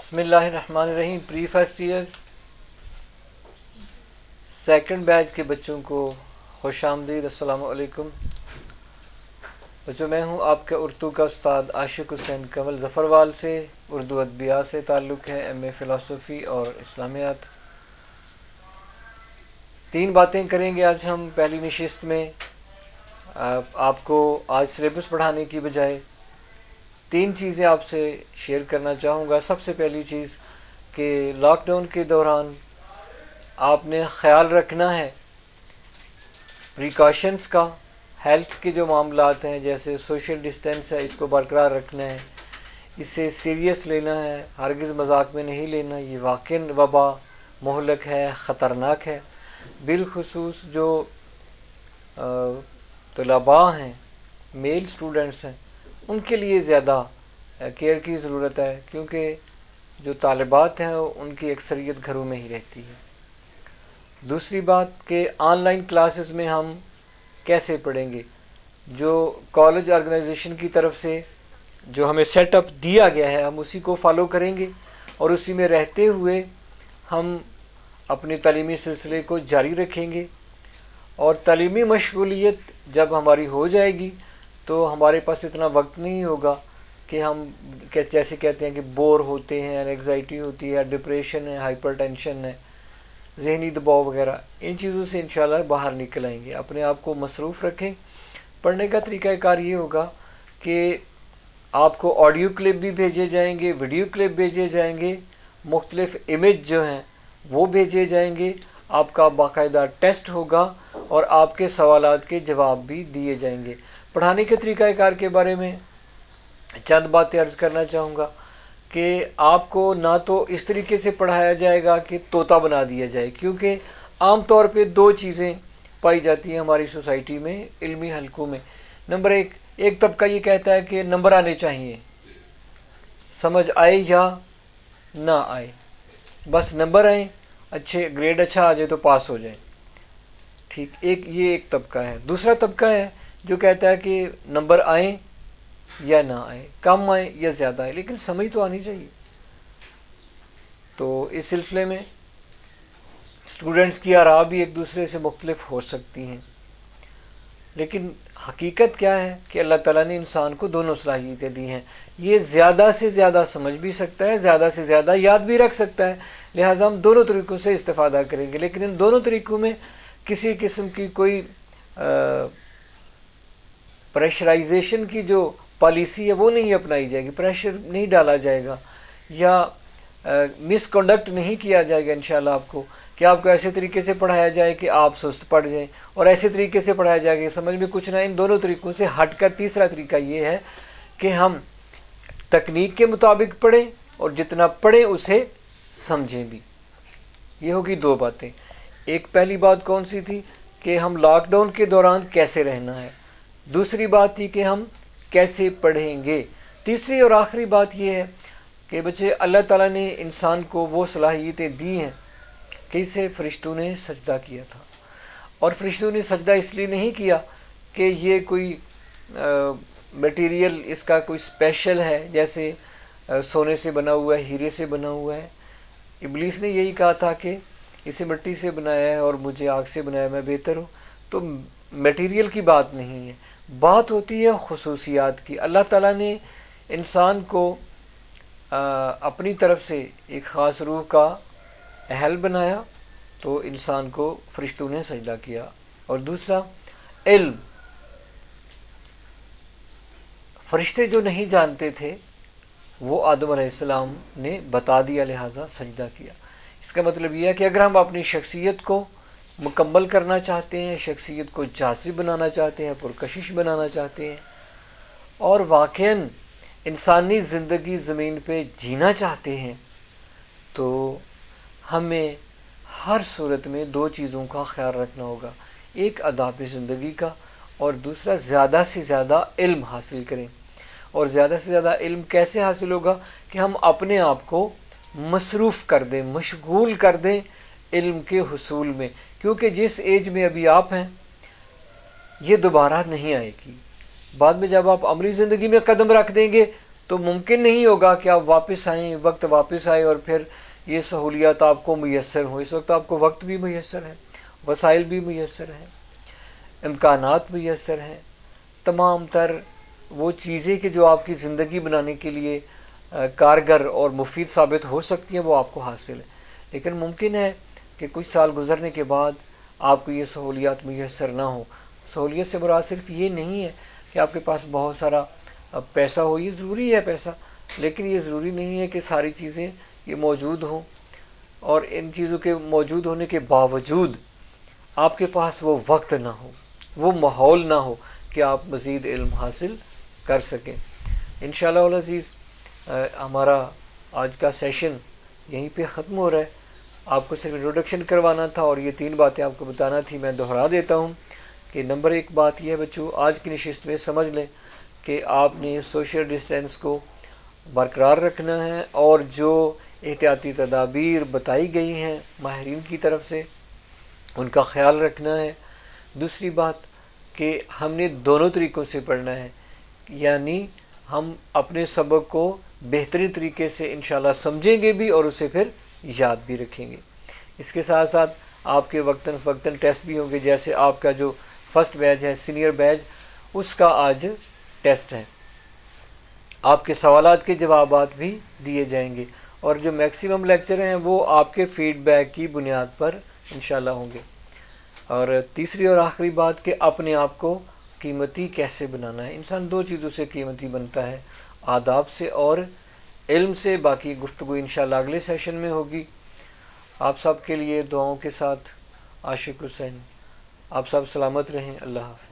بسم اللہ الرحمن الرحیم. پری فرسٹ ایئر سیکنڈ بیچ کے بچوں کو خوش آمدید. السلام علیکم بچوں. میں ہوں آپ کا اردو کا استاد عاشق حسین کنول. ظفروال سے اردو ادبیات سے تعلق ہے، ایم اے فلسفی اور اسلامیات. 3 باتیں کریں گے آج ہم پہلی نشست میں. آپ کو آج سلیبس پڑھانے کی بجائے 3 چیزیں آپ سے شیئر کرنا چاہوں گا. سب سے پہلی چیز کہ لاک ڈاؤن کے دوران آپ نے خیال رکھنا ہے پریکاشنز کا. ہیلتھ کے جو معاملات ہیں جیسے سوشل ڈسٹینس ہے، اس کو برقرار رکھنا ہے، اسے سیریس لینا ہے، ہرگز مذاق میں نہیں لینا. یہ واقعاً وبا مہلک ہے، خطرناک ہے. بالخصوص جو طلباء ہیں، میل اسٹوڈنٹس ہیں، ان کے لیے زیادہ کیئر کی ضرورت ہے، کیونکہ جو طالبات ہیں ان کی اکثریت گھروں میں ہی رہتی ہے. دوسری بات کہ آن لائن کلاسز میں ہم کیسے پڑھیں گے. جو کالج آرگنائزیشن کی طرف سے جو ہمیں سیٹ اپ دیا گیا ہے ہم اسی کو فالو کریں گے، اور اسی میں رہتے ہوئے ہم اپنے تعلیمی سلسلے کو جاری رکھیں گے. اور تعلیمی مشغولیت جب ہماری ہو جائے گی تو ہمارے پاس اتنا وقت نہیں ہوگا کہ ہم جیسے کہتے ہیں کہ بور ہوتے ہیں، انگزائٹی ہوتی ہے، ڈپریشن ہے، ہائپر ٹینشن ہے، ذہنی دباؤ وغیرہ. ان چیزوں سے انشاءاللہ باہر نکل آئیں گے. اپنے آپ کو مصروف رکھیں. پڑھنے کا طریقہ کار یہ ہوگا کہ آپ کو آڈیو کلپ بھی بھیجے جائیں گے، ویڈیو کلپ بھیجے جائیں گے، مختلف امیج جو ہیں وہ بھیجے جائیں گے. آپ کا باقاعدہ ٹیسٹ ہوگا اور آپ کے سوالات کے جواب بھی دیے جائیں گے. پڑھانے کے طریقہ کار کے بارے میں چند باتیں عرض کرنا چاہوں گا کہ آپ کو نہ تو اس طریقے سے پڑھایا جائے گا کہ طوطا بنا دیا جائے، کیونکہ عام طور پہ 2 چیزیں پائی جاتی ہیں ہماری سوسائٹی میں علمی حلقوں میں. نمبر 1، ایک طبقہ یہ کہتا ہے کہ نمبر آنے چاہیے، سمجھ آئے یا نہ آئے، بس نمبر آئیں، اچھے گریڈ اچھا آ جائے تو پاس ہو جائیں. ٹھیک، یہ ایک طبقہ ہے. دوسرا طبقہ ہے جو کہتا ہے کہ نمبر آئیں یا نہ آئیں، کم آئیں یا زیادہ آئیں، لیکن سمجھ تو آنی چاہیے. تو اس سلسلے میں اسٹوڈنٹس کی آراء بھی ایک دوسرے سے مختلف ہو سکتی ہیں، لیکن حقیقت کیا ہے کہ اللہ تعالیٰ نے انسان کو دونوں صلاحیتیں دی ہیں. یہ زیادہ سے زیادہ سمجھ بھی سکتا ہے، زیادہ سے زیادہ یاد بھی رکھ سکتا ہے. لہٰذا ہم دونوں طریقوں سے استفادہ کریں گے، لیکن ان دونوں طریقوں میں کسی قسم کی کوئی پریشرائزیشن کی جو پالیسی ہے وہ نہیں اپنائی جائے گی، پریشر نہیں ڈالا جائے گا، یا مس کنڈکٹ نہیں کیا جائے گا انشاءاللہ آپ کو، کہ آپ کو ایسے طریقے سے پڑھایا جائے کہ آپ سست پڑھ جائیں، اور ایسے طریقے سے پڑھایا جائے کہ سمجھ میں کچھ نہ. ان دونوں طریقوں سے ہٹ کر تیسرا طریقہ یہ ہے کہ ہم تکنیک کے مطابق پڑھیں اور جتنا پڑھیں اسے سمجھیں بھی. یہ ہوگی 2 باتیں. ایک پہلی بات کون سی تھی کہ ہم لاک ڈاؤن کے دوران کیسے رہنا ہے. دوسری بات تھی کہ ہم کیسے پڑھیں گے. تیسری اور آخری بات یہ ہے کہ بچے اللہ تعالیٰ نے انسان کو وہ صلاحیتیں دی ہیں کہ اسے فرشتوں نے سجدہ کیا تھا. اور فرشتوں نے سجدہ اس لیے نہیں کیا کہ یہ کوئی میٹیریل اس کا کوئی اسپیشل ہے، جیسے سونے سے بنا ہوا ہے، ہیرے سے بنا ہوا ہے. ابلیس نے یہی کہا تھا کہ اسے مٹی سے بنایا ہے اور مجھے آگ سے بنایا، میں بہتر ہوں. تو میٹیریل کی بات نہیں ہے، بات ہوتی ہے خصوصیات کی. اللہ تعالیٰ نے انسان کو اپنی طرف سے ایک خاص روح کا اہل بنایا، تو انسان کو فرشتوں نے سجدہ کیا. اور دوسرا علم، فرشتے جو نہیں جانتے تھے وہ آدم علیہ السلام نے بتا دیا، لہٰذا سجدہ کیا. اس کا مطلب یہ ہے کہ اگر ہم اپنی شخصیت کو مکمل کرنا چاہتے ہیں، شخصیت کو جاذب بنانا چاہتے ہیں، پرکشش بنانا چاہتے ہیں، اور واقعاً انسانی زندگی زمین پہ جینا چاہتے ہیں، تو ہمیں ہر صورت میں 2 چیزوں کا خیال رکھنا ہوگا. ایک آداب زندگی کا، اور دوسرا زیادہ سے زیادہ علم حاصل کریں. اور زیادہ سے زیادہ علم کیسے حاصل ہوگا کہ ہم اپنے آپ کو مصروف کر دیں، مشغول کر دیں علم کے حصول میں، کیونکہ جس ایج میں ابھی آپ ہیں یہ دوبارہ نہیں آئے گی. بعد میں جب آپ عملی زندگی میں قدم رکھ دیں گے تو ممکن نہیں ہوگا کہ آپ واپس آئیں، وقت واپس آئے اور پھر یہ سہولیات آپ کو میسر ہوں۔ اس وقت آپ کو وقت بھی میسر ہے، وسائل بھی میسر ہیں، امکانات میسر ہیں، تمام تر وہ چیزیں کہ جو آپ کی زندگی بنانے کے لیے کارگر اور مفید ثابت ہو سکتی ہیں وہ آپ کو حاصل ہے۔ لیکن ممکن ہے کہ کچھ سال گزرنے کے بعد آپ کو یہ سہولیات میسر نہ ہوں۔ سہولیت سے مراد صرف یہ نہیں ہے کہ آپ کے پاس بہت سارا پیسہ ہو، یہ ضروری ہے پیسہ، لیکن یہ ضروری نہیں ہے کہ ساری چیزیں یہ موجود ہوں، اور ان چیزوں کے موجود ہونے کے باوجود آپ کے پاس وہ وقت نہ ہو، وہ ماحول نہ ہو کہ آپ مزید علم حاصل کر سکیں۔ انشاءاللہ العزیز ہمارا آج کا سیشن یہیں پہ ختم ہو رہا ہے۔ آپ کو صرف انٹروڈکشن کروانا تھا اور یہ 3 باتیں آپ کو بتانا تھی۔ میں دہرا دیتا ہوں کہ نمبر 1 بات یہ ہے بچوں، آج کی نشست میں سمجھ لیں کہ آپ نے سوشل ڈسٹینس کو برقرار رکھنا ہے، اور جو احتیاطی تدابیر بتائی گئی ہیں ماہرین کی طرف سے ان کا خیال رکھنا ہے۔ دوسری بات کہ ہم نے دونوں طریقوں سے پڑھنا ہے، یعنی ہم اپنے سبق کو بہترین طریقے سے انشاءاللہ سمجھیں گے بھی اور اسے پھر یاد بھی رکھیں گے۔ اس کے ساتھ ساتھ آپ کے وقتاً فوقتاً ٹیسٹ بھی ہوں گے، جیسے آپ کا جو فرسٹ بیچ ہے سینئر بیچ، اس کا آج ٹیسٹ ہے۔ آپ کے سوالات کے جوابات بھی دیے جائیں گے، اور جو میکسیمم لیکچر ہیں وہ آپ کے فیڈ بیک کی بنیاد پر انشاءاللہ ہوں گے۔ اور تیسری اور آخری بات کہ اپنے آپ کو قیمتی کیسے بنانا ہے۔ انسان 2 چیزوں سے قیمتی بنتا ہے، آداب سے اور علم سے۔ باقی گفتگو انشاءاللہ اگلے سیشن میں ہوگی۔ آپ سب کے لیے دعاؤں کے ساتھ عاشق حسین۔ آپ سب سلامت رہیں۔ اللہ حافظ۔